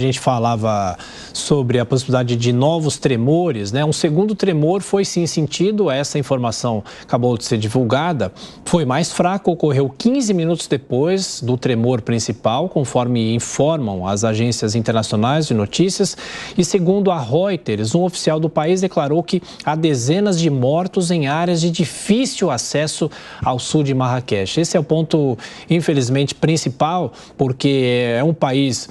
A gente falava sobre a possibilidade de novos tremores, né? Um segundo tremor foi sim sentido, essa informação acabou de ser divulgada, foi mais fraco, ocorreu 15 minutos depois do tremor principal, conforme informam as agências internacionais de notícias. E segundo a Reuters, um oficial do país declarou que há dezenas de mortos em áreas de difícil acesso ao sul de Marrakech. Esse é o ponto, infelizmente, principal, porque é um país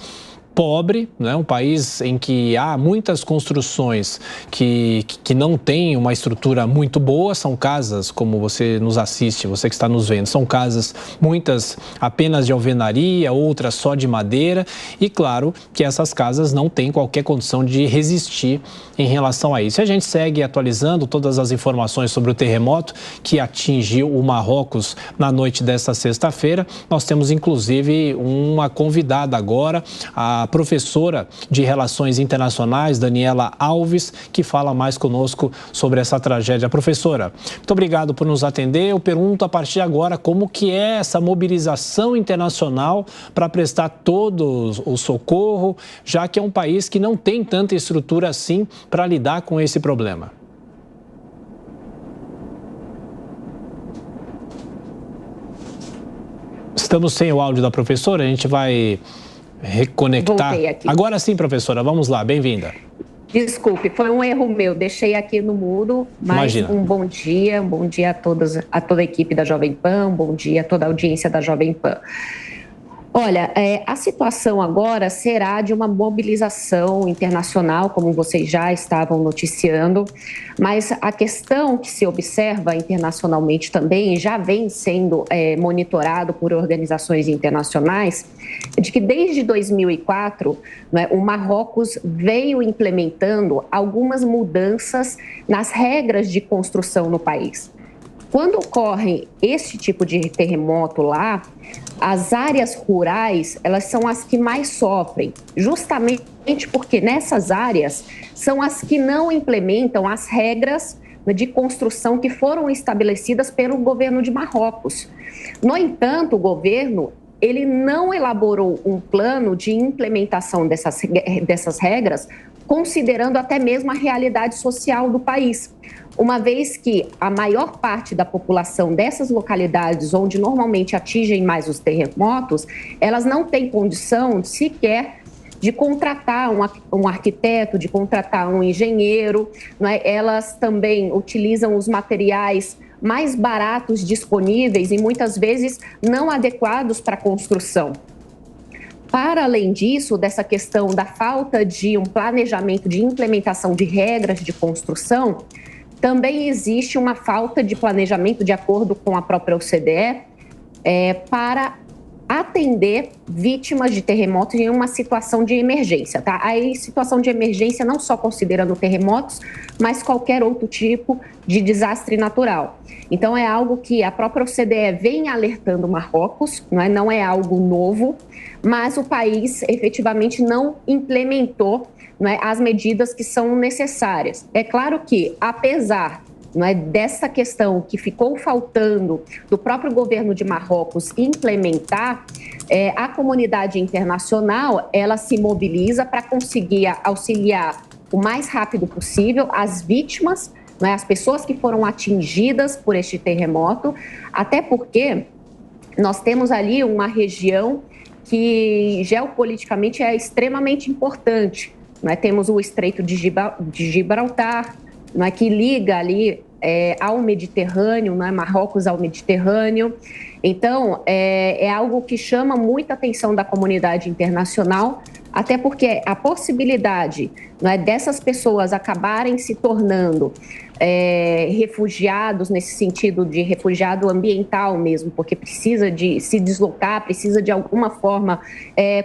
pobre, né? Um país em que há muitas construções que não têm uma estrutura muito boa, são casas, como você nos assiste, você que está nos vendo, são casas, muitas apenas de alvenaria, outras só de madeira, e claro que essas casas não têm qualquer condição de resistir em relação a isso. E a gente segue atualizando todas as informações sobre o terremoto que atingiu o Marrocos na noite desta sexta-feira. Nós temos inclusive uma convidada agora, a professora de Relações Internacionais, Daniela Alves, que fala mais conosco sobre essa tragédia. Professora, muito obrigado por nos atender. Eu pergunto a partir de agora como que é essa mobilização internacional para prestar todo o socorro, já que é um país que não tem tanta estrutura assim para lidar com esse problema. Estamos sem o áudio da professora, a gente vai reconectar. Agora sim, professora, vamos lá, bem-vinda. Desculpe, foi um erro meu, deixei aqui no mudo, mas Imagina. um bom dia a toda a equipe da Jovem Pan, um bom dia a toda a audiência da Jovem Pan. Olha, a situação agora será de uma mobilização internacional, como vocês já estavam noticiando, mas a questão que se observa internacionalmente também, já vem sendo monitorado por organizações internacionais, é de que desde 2004, né, o Marrocos veio implementando algumas mudanças nas regras de construção no país. Quando ocorre esse tipo de terremoto lá, as áreas rurais, elas são as que mais sofrem, justamente porque nessas áreas são as que não implementam as regras de construção que foram estabelecidas pelo governo de Marrocos. No entanto, o governo, ele não elaborou um plano de implementação dessas regras, considerando até mesmo a realidade social do país. Uma vez que a maior parte da população dessas localidades, onde normalmente atingem mais os terremotos, elas não têm condição sequer de contratar um arquiteto, de contratar um engenheiro, né? Elas também utilizam os materiais mais baratos disponíveis e muitas vezes não adequados para a construção. Para além disso, dessa questão da falta de um planejamento de implementação de regras de construção, também existe uma falta de planejamento, de acordo com a própria OCDE, para atender vítimas de terremotos em uma situação de emergência, tá? Aí, situação de emergência não só considerando terremotos, mas qualquer outro tipo de desastre natural. Então, é algo que a própria OCDE vem alertando Marrocos, não é algo novo, mas o país efetivamente não implementou as medidas que são necessárias. É claro que, apesar dessa questão que ficou faltando do próprio governo de Marrocos implementar, a comunidade internacional ela se mobiliza para conseguir auxiliar o mais rápido possível as vítimas, as pessoas que foram atingidas por este terremoto, até porque nós temos ali uma região que geopoliticamente é extremamente importante. Temos o Estreito de Gibraltar, que liga ali ao Mediterrâneo, Marrocos ao Mediterrâneo. Então, é algo que chama muita atenção da comunidade internacional, até porque a possibilidade dessas pessoas acabarem se tornando refugiados, nesse sentido de refugiado ambiental mesmo, porque precisa de se deslocar, precisa de alguma forma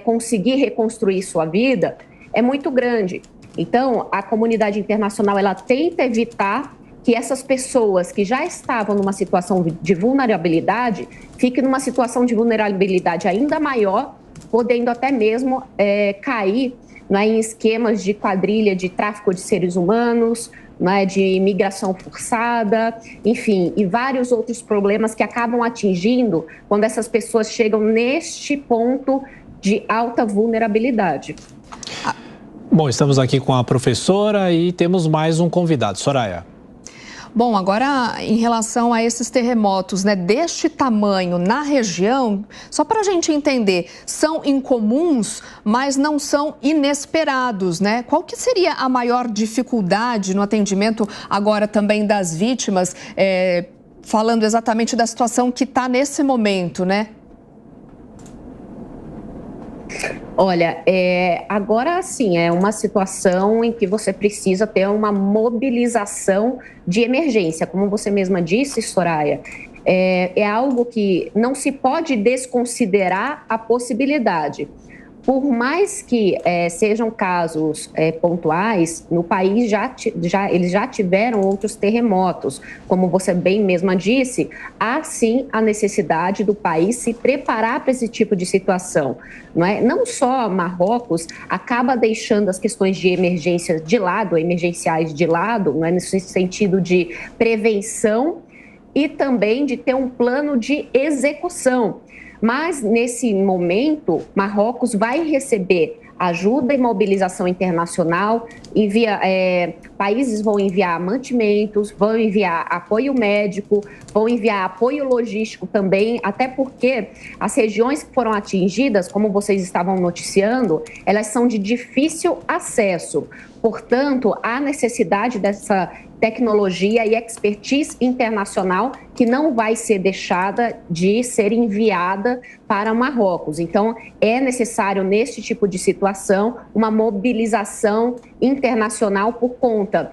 conseguir reconstruir sua vida, é muito grande. Então, a comunidade internacional ela tenta evitar que essas pessoas que já estavam numa situação de vulnerabilidade fiquem numa situação de vulnerabilidade ainda maior, podendo até mesmo cair em esquemas de quadrilha de tráfico de seres humanos, de imigração forçada, enfim, e vários outros problemas que acabam atingindo quando essas pessoas chegam neste ponto de alta vulnerabilidade. Bom, estamos aqui com a professora e temos mais um convidado. Soraya. Bom, agora em relação a esses terremotos, né, deste tamanho na região, só para a gente entender, são incomuns, mas não são inesperados, né? Qual que seria a maior dificuldade no atendimento agora também das vítimas, falando exatamente da situação que está nesse momento, né? Olha, agora sim, é uma situação em que você precisa ter uma mobilização de emergência. Como você mesma disse, Soraya, é algo que não se pode desconsiderar a possibilidade. Por mais que sejam casos pontuais, no país eles já tiveram outros terremotos. Como você bem mesma disse, há sim a necessidade do país se preparar para esse tipo de situação. Não só Marrocos acaba deixando as questões de emergência de lado, emergenciais de lado, nesse sentido de prevenção e também de ter um plano de execução. Mas, nesse momento, Marrocos vai receber ajuda e mobilização internacional, países vão enviar mantimentos, vão enviar apoio médico, vão enviar apoio logístico também, até porque as regiões que foram atingidas, como vocês estavam noticiando, elas são de difícil acesso. Portanto, há necessidade dessa tecnologia e expertise internacional que não vai ser deixada de ser enviada para Marrocos. Então, é necessário, neste tipo de situação, uma mobilização internacional por conta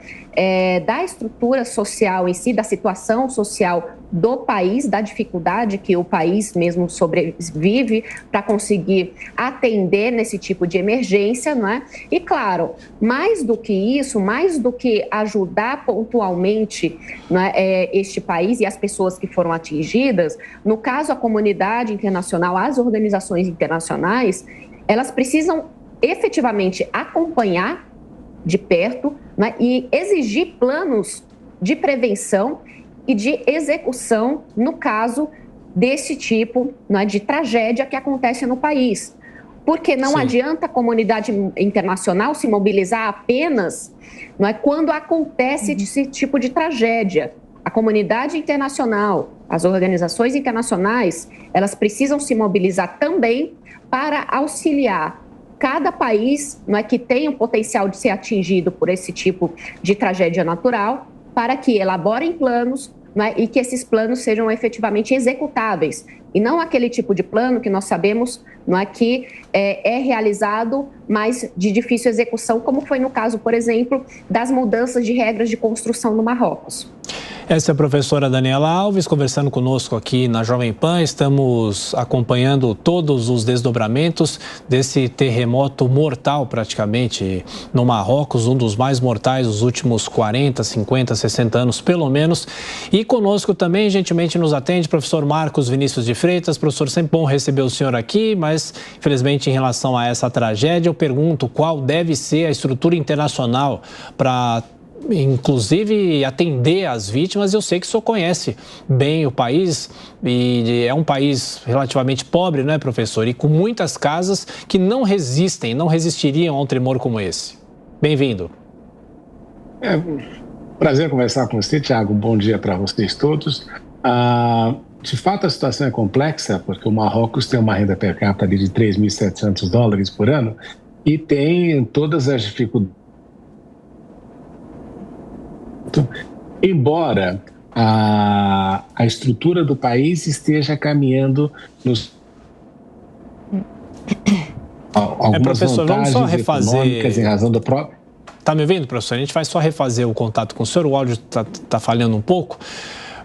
da estrutura social em si, da situação social do país, da dificuldade que o país mesmo sobrevive para conseguir atender nesse tipo de emergência, não é? E, claro, mais do que isso, mais do que ajudar pontualmente, não é, este país e as pessoas que foram atingidas, no caso, a comunidade internacional, as organizações internacionais, elas precisam efetivamente acompanhar de perto, né, e exigir planos de prevenção e de execução no caso desse tipo, né, de tragédia que acontece no país. Porque não adianta a comunidade internacional se mobilizar apenas, não é, quando acontece esse tipo de tragédia. A comunidade internacional, as organizações internacionais, elas precisam se mobilizar também para auxiliar cada país, não é, que tem o potencial de ser atingido por esse tipo de tragédia natural, para que elaborem planos, não é, e que esses planos sejam efetivamente executáveis. E não aquele tipo de plano que nós sabemos, não é, que é realizado, mas de difícil execução, como foi no caso, por exemplo, das mudanças de regras de construção no Marrocos. Essa é a professora Daniela Alves conversando conosco aqui na Jovem Pan. Estamos acompanhando todos os desdobramentos desse terremoto mortal praticamente no Marrocos, um dos mais mortais dos últimos 40, 50, 60 anos pelo menos. E conosco também gentilmente nos atende o professor Marcos Vinícius de Freitas. Professor, sempre bom receber o senhor aqui, mas infelizmente em relação a essa tragédia eu pergunto qual deve ser a estrutura internacional para inclusive atender as vítimas. Eu sei que o senhor conhece bem o país e é um país relativamente pobre, não é, professor? E com muitas casas que não resistiriam a um tremor como esse. Bem-vindo. Prazer conversar com você, Thiago. Bom dia para vocês todos. De fato, a situação é complexa, porque o Marrocos tem uma renda per capita de $3.700 por ano e tem todas as dificuldades. Embora a estrutura do país esteja caminhando nos algumas professor, vantagens vamos só refazer econômicas em razão da própria... Tá me ouvindo, professor? A gente vai só refazer o contato com o senhor, o áudio tá falhando um pouco.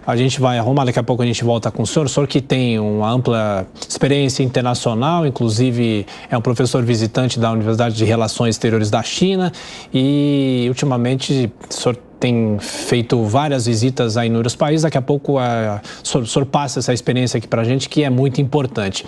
A gente vai arrumar, daqui a pouco a gente volta com o senhor que tem uma ampla experiência internacional, inclusive é um professor visitante da Universidade de Relações Exteriores da China e ultimamente o senhor tem feito várias visitas a inúmeros países. Daqui a pouco o senhor passa essa experiência aqui para a gente, que é muito importante.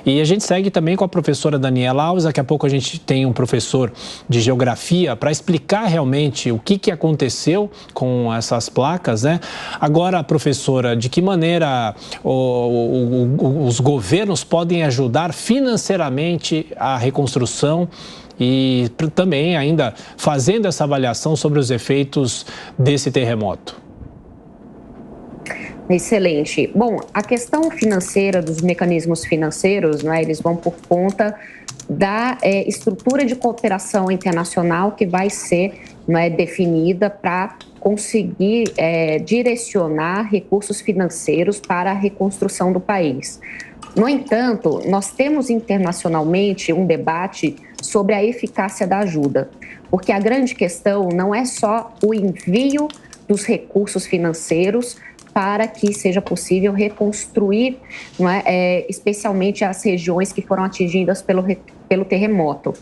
E a gente segue também com a professora Daniela Alves. Daqui a pouco a gente tem um professor de geografia para explicar realmente o que aconteceu com essas placas, né? Agora, professora, de que maneira os governos podem ajudar financeiramente a reconstrução e também ainda fazendo essa avaliação sobre os efeitos desse terremoto. Excelente. Bom, a questão financeira, dos mecanismos financeiros, né, eles vão por conta da estrutura de cooperação internacional que vai ser, né, definida para conseguir direcionar recursos financeiros para a reconstrução do país. No entanto, nós temos internacionalmente um debate sobre a eficácia da ajuda, porque a grande questão não é só o envio dos recursos financeiros para que seja possível reconstruir, não é, especialmente as regiões que foram atingidas pelo terremoto.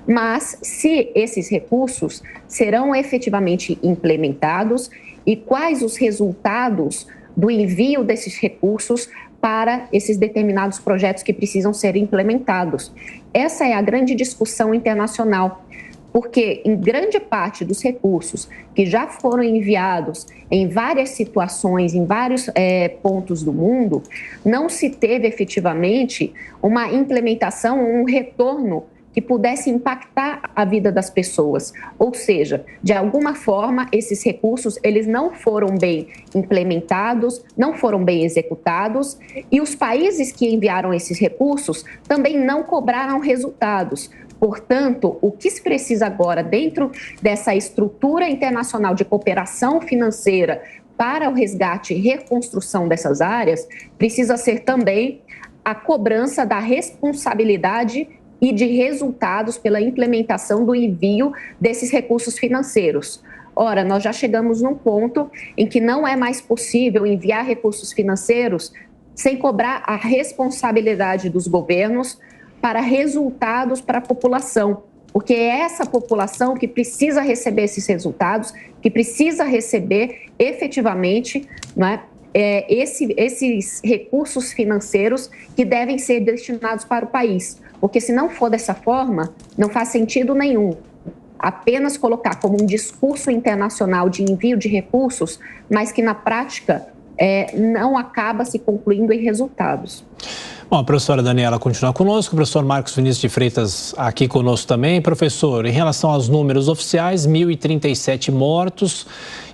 Mas se esses recursos serão efetivamente implementados e quais os resultados do envio desses recursos para esses determinados projetos que precisam ser implementados. Essa é a grande discussão internacional, porque em grande parte dos recursos que já foram enviados em várias situações, em vários pontos do mundo, não se teve efetivamente uma implementação, um retorno que pudesse impactar a vida das pessoas. Ou seja, de alguma forma, esses recursos eles não foram bem implementados, não foram bem executados, e os países que enviaram esses recursos também não cobraram resultados. Portanto, o que se precisa agora, dentro dessa estrutura internacional de cooperação financeira para o resgate e reconstrução dessas áreas, precisa ser também a cobrança da responsabilidade e de resultados pela implementação do envio desses recursos financeiros. Ora, nós já chegamos num ponto em que não é mais possível enviar recursos financeiros sem cobrar a responsabilidade dos governos para resultados para a população, porque é essa população que precisa receber esses resultados, que precisa receber efetivamente, né, esses recursos financeiros que devem ser destinados para o país. Porque se não for dessa forma, não faz sentido nenhum apenas colocar como um discurso internacional de envio de recursos, mas que na prática não acaba se concluindo em resultados. Bom, a professora Daniela continua conosco, o professor Marcos Vinícius de Freitas aqui conosco também. Professor, em relação aos números oficiais, 1.037 mortos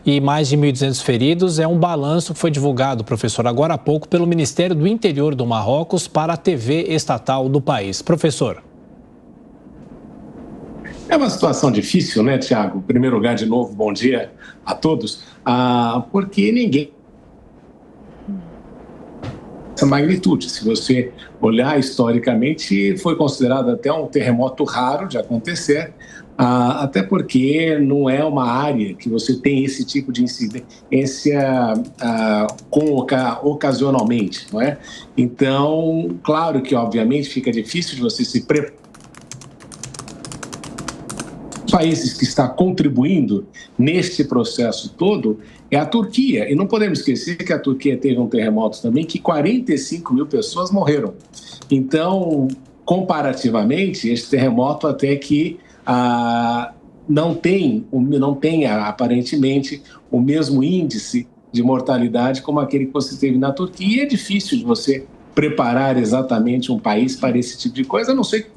e mais de 1.200 feridos, é um balanço que foi divulgado, professor, agora há pouco pelo Ministério do Interior do Marrocos para a TV estatal do país. Professor. É uma situação difícil, né, Tiago? Em primeiro lugar, de novo, bom dia a todos, porque ninguém... essa magnitude. Se você olhar historicamente, foi considerado até um terremoto raro de acontecer, até porque não é uma área que você tem esse tipo de incidência ocasionalmente, não é? Então, claro que, obviamente, fica difícil de você se preparar. Os países que estão contribuindo neste processo todo é a Turquia. E não podemos esquecer que a Turquia teve um terremoto também que 45 mil pessoas morreram. Então, comparativamente, esse terremoto até que não tem aparentemente o mesmo índice de mortalidade como aquele que você teve na Turquia. E é difícil de você preparar exatamente um país para esse tipo de coisa, a não ser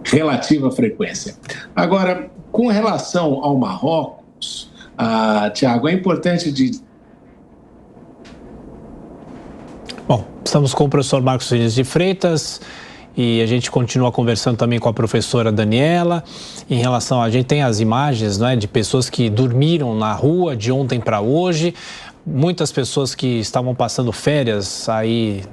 relativa frequência. Agora, com relação ao Marrocos, Tiago, é importante Bom, estamos com o professor Marcos Vinícius de Freitas e a gente continua conversando também com a professora Daniela. Em relação, a gente tem as imagens, né, de pessoas que dormiram na rua de ontem para hoje. Muitas pessoas que estavam passando férias aí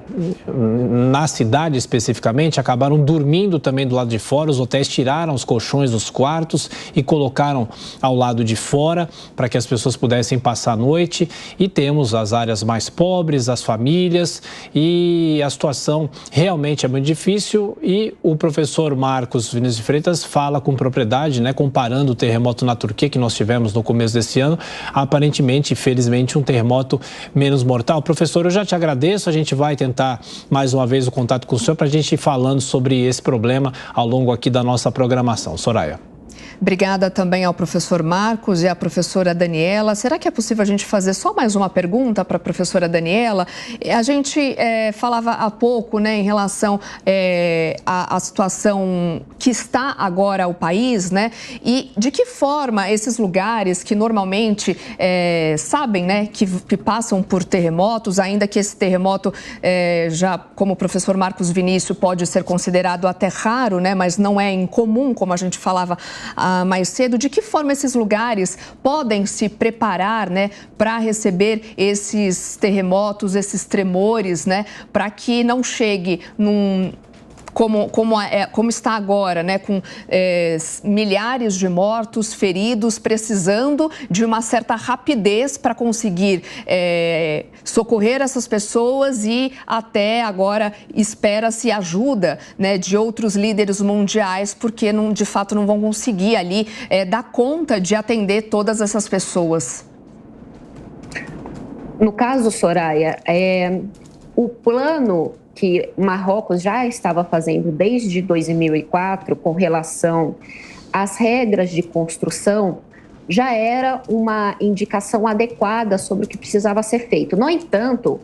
na cidade especificamente acabaram dormindo também do lado de fora. Os hotéis tiraram os colchões dos quartos e colocaram ao lado de fora para que as pessoas pudessem passar a noite. E temos as áreas mais pobres, as famílias, e a situação realmente é muito difícil. E o professor Marcos Vinícius de Freitas fala com propriedade, né, comparando o terremoto na Turquia que nós tivemos no começo desse ano, aparentemente, infelizmente, um terremoto menos mortal. Professor, eu já te agradeço, a gente vai tentar mais uma vez o contato com o senhor para a gente ir falando sobre esse problema ao longo aqui da nossa programação. Soraya. Obrigada também ao professor Marcos e à professora Daniela. Será que é possível a gente fazer só mais uma pergunta para a professora Daniela? A gente falava há pouco, né, em relação à situação que está agora o país, né? E de que forma esses lugares que normalmente sabem, né, que passam por terremotos, ainda que esse terremoto já, como o professor Marcos Vinícius, pode ser considerado até raro, né, mas não é incomum, como a gente falava mais cedo, de que forma esses lugares podem se preparar, né, para receber esses terremotos, esses tremores, né, para que não chegue como está agora, né, com milhares de mortos, feridos, precisando de uma certa rapidez para conseguir socorrer essas pessoas e até agora espera-se ajuda, né, de outros líderes mundiais, porque de fato não vão conseguir ali dar conta de atender todas essas pessoas. No caso, Soraya, o plano que Marrocos já estava fazendo desde 2004 com relação às regras de construção já era uma indicação adequada sobre o que precisava ser feito. No entanto,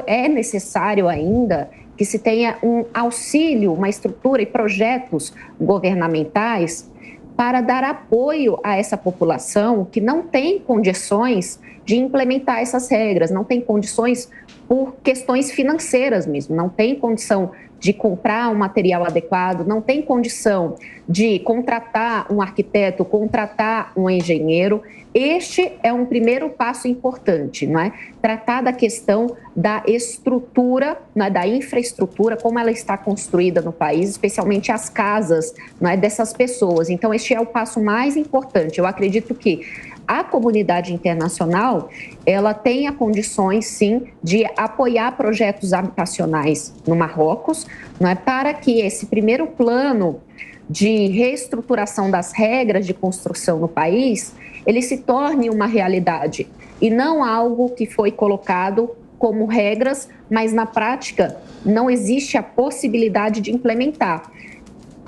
é necessário ainda que se tenha um auxílio, uma estrutura e projetos governamentais para dar apoio a essa população que não tem condições de implementar essas regras, não tem condições por questões financeiras mesmo, não tem condição de comprar um material adequado, não tem condição de contratar um arquiteto, contratar um engenheiro. Este é um primeiro passo importante, não é? Tratar da questão da estrutura, não é? Da infraestrutura, como ela está construída no país, especialmente as casas, não é? Dessas pessoas. Então, este é o passo mais importante. Eu acredito que a comunidade internacional, ela tenha condições, sim, de apoiar projetos habitacionais no Marrocos, não é? Para que esse primeiro plano de reestruturação das regras de construção no país, ele se torne uma realidade e não algo que foi colocado como regras, mas na prática não existe a possibilidade de implementar.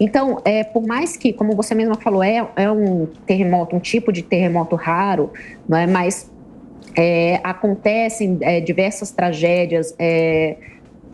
Então, por mais que, como você mesma falou, é um terremoto, um tipo de terremoto raro, não é? Mas acontecem diversas tragédias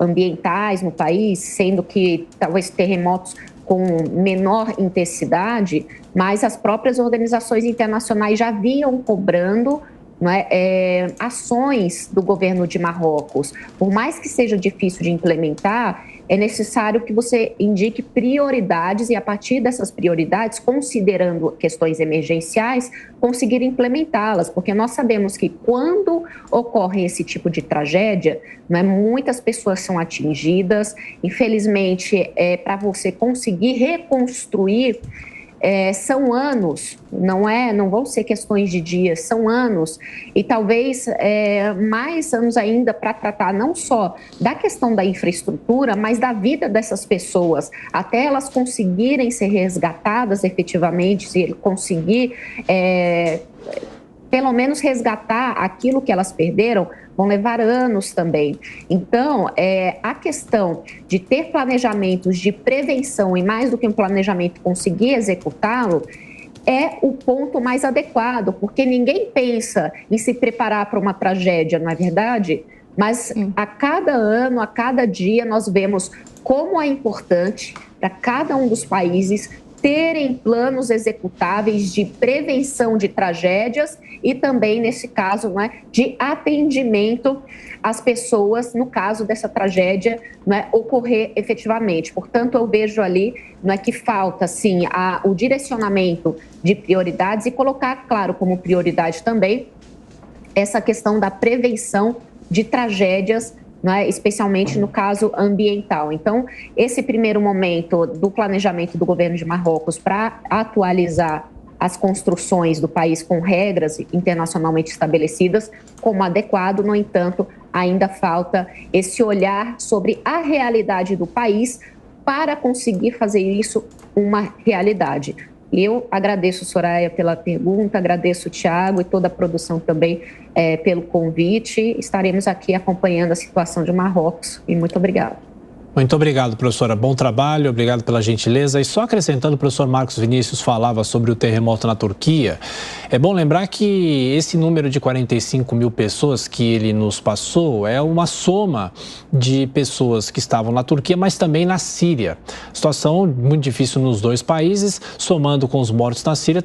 ambientais no país, sendo que talvez terremotos com menor intensidade, mas as próprias organizações internacionais já vinham cobrando, não é, ações do governo de Marrocos. Por mais que seja difícil de implementar, é necessário que você indique prioridades e, a partir dessas prioridades, considerando questões emergenciais, conseguir implementá-las, porque nós sabemos que quando ocorre esse tipo de tragédia, né, muitas pessoas são atingidas. Infelizmente, para você conseguir reconstruir, são anos, não vão ser questões de dias, são anos e talvez mais anos ainda para tratar não só da questão da infraestrutura, mas da vida dessas pessoas, até elas conseguirem ser resgatadas efetivamente, se conseguir pelo menos resgatar aquilo que elas perderam, vão levar anos também. Então, a questão de ter planejamentos de prevenção e, mais do que um planejamento, conseguir executá-lo, é o ponto mais adequado, porque ninguém pensa em se preparar para uma tragédia, não é verdade? Mas a cada ano, a cada dia, nós vemos como é importante para cada um dos países terem planos executáveis de prevenção de tragédias e também, nesse caso, não é, de atendimento às pessoas, no caso dessa tragédia, não é, ocorrer efetivamente. Portanto, eu vejo ali, não é, que falta, sim, o direcionamento de prioridades e colocar, claro, como prioridade também essa questão da prevenção de tragédias, não é? Especialmente no caso ambiental. Então, esse primeiro momento do planejamento do governo de Marrocos para atualizar as construções do país com regras internacionalmente estabelecidas como adequado, no entanto, ainda falta esse olhar sobre a realidade do país para conseguir fazer isso uma realidade. Eu agradeço, Soraya, pela pergunta, agradeço o Thiago e toda a produção também pelo convite. Estaremos aqui acompanhando a situação de Marrocos e muito obrigada. Muito obrigado, professora. Bom trabalho, obrigado pela gentileza. E só acrescentando, o professor Marcos Vinícius falava sobre o terremoto na Turquia. É bom lembrar que esse número de 45 mil pessoas que ele nos passou é uma soma de pessoas que estavam na Turquia, mas também na Síria. Situação muito difícil nos dois países, somando com os mortos na Síria,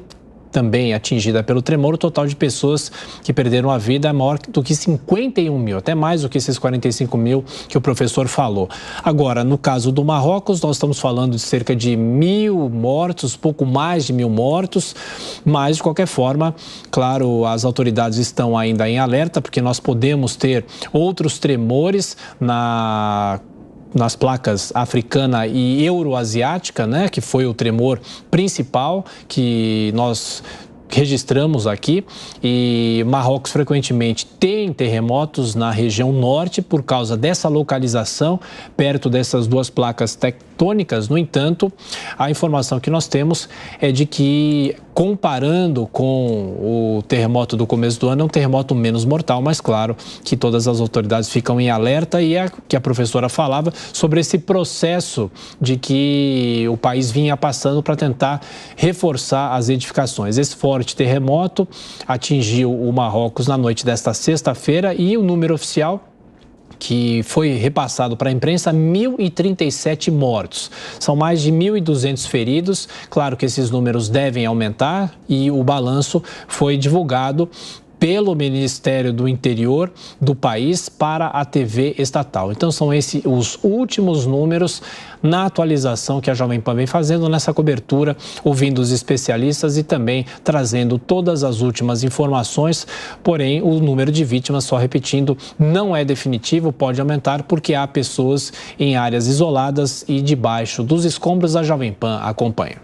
também atingida pelo tremor, o total de pessoas que perderam a vida é maior do que 51 mil, até mais do que esses 45 mil que o professor falou. Agora, no caso do Marrocos, nós estamos falando de cerca de 1.000 mortos, pouco mais de 1.000 mortos, mas de qualquer forma, claro, as autoridades estão ainda em alerta, porque nós podemos ter outros tremores nas placas africana e euroasiática, né, que foi o tremor principal que nós registramos aqui. E Marrocos frequentemente tem terremotos na região norte por causa dessa localização perto dessas duas placas tectônicas. No entanto, a informação que nós temos é de que, comparando com o terremoto do começo do ano, é um terremoto menos mortal, mas claro que todas as autoridades ficam em alerta, e é que a professora falava sobre esse processo de que o país vinha passando para tentar reforçar as edificações. Esse forte terremoto atingiu o Marrocos na noite desta sexta-feira e o número oficial que foi repassado para a imprensa, 1.037 mortos. São mais de 1.200 feridos. Claro que esses números devem aumentar e o balanço foi divulgado pelo Ministério do Interior do país para a TV estatal. Então são esses os últimos números na atualização que a Jovem Pan vem fazendo nessa cobertura, ouvindo os especialistas e também trazendo todas as últimas informações. Porém, o número de vítimas, só repetindo, não é definitivo, pode aumentar porque há pessoas em áreas isoladas e debaixo dos escombros. A Jovem Pan acompanha.